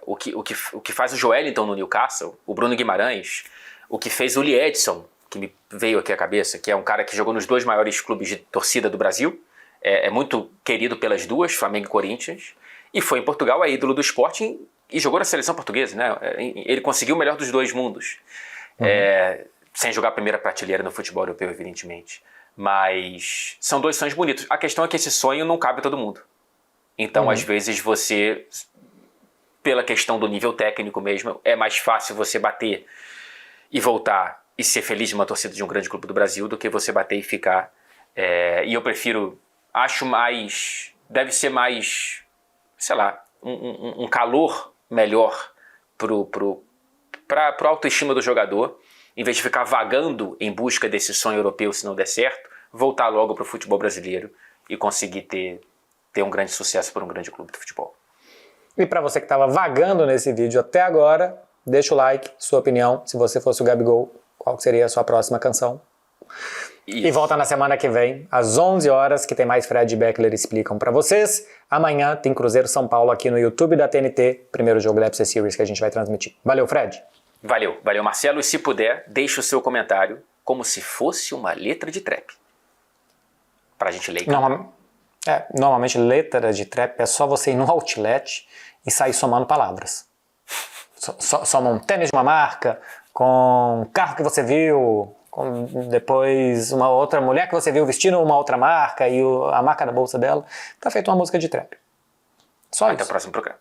O que faz o Joelinton no Newcastle, o Bruno Guimarães, o que fez o Lee Edson, que me veio aqui à cabeça, que é um cara que jogou nos dois maiores clubes de torcida do Brasil, é muito querido pelas duas, Flamengo e Corinthians, e foi em Portugal, é ídolo do Sporting e jogou na seleção portuguesa, né? Ele conseguiu o melhor dos dois mundos, sem jogar a primeira prateleira no futebol europeu, evidentemente. Mas são dois sonhos bonitos. A questão é que esse sonho não cabe a todo mundo. Então, às vezes, você, pela questão do nível técnico mesmo, é mais fácil você bater e voltar e ser feliz de uma torcida de um grande clube do Brasil do que você bater e ficar. E eu prefiro, acho mais, deve ser mais, sei lá, um calor melhor para autoestima do jogador, em vez de ficar vagando em busca desse sonho europeu se não der certo, voltar logo para o futebol brasileiro e conseguir ter um grande sucesso por um grande clube de futebol. E para você que estava vagando nesse vídeo até agora, deixa o like, sua opinião, se você fosse o Gabigol, qual seria a sua próxima canção? Isso. E volta na semana que vem, às 11 horas, que tem mais Fred e Beckler explicam para vocês. Amanhã tem Cruzeiro São Paulo aqui no YouTube da TNT, primeiro jogo da FC Series que a gente vai transmitir. Valeu, Fred. Valeu Marcelo, e se puder, deixe o seu comentário como se fosse uma letra de trap, pra gente ler. Normalmente letra de trap é só você ir no outlet e sair somando palavras. Soma um tênis de uma marca, com um carro que você viu, com depois uma outra mulher que você viu vestindo uma outra marca e a marca da bolsa dela. Tá feito uma música de trap. Só isso. Até o próximo programa.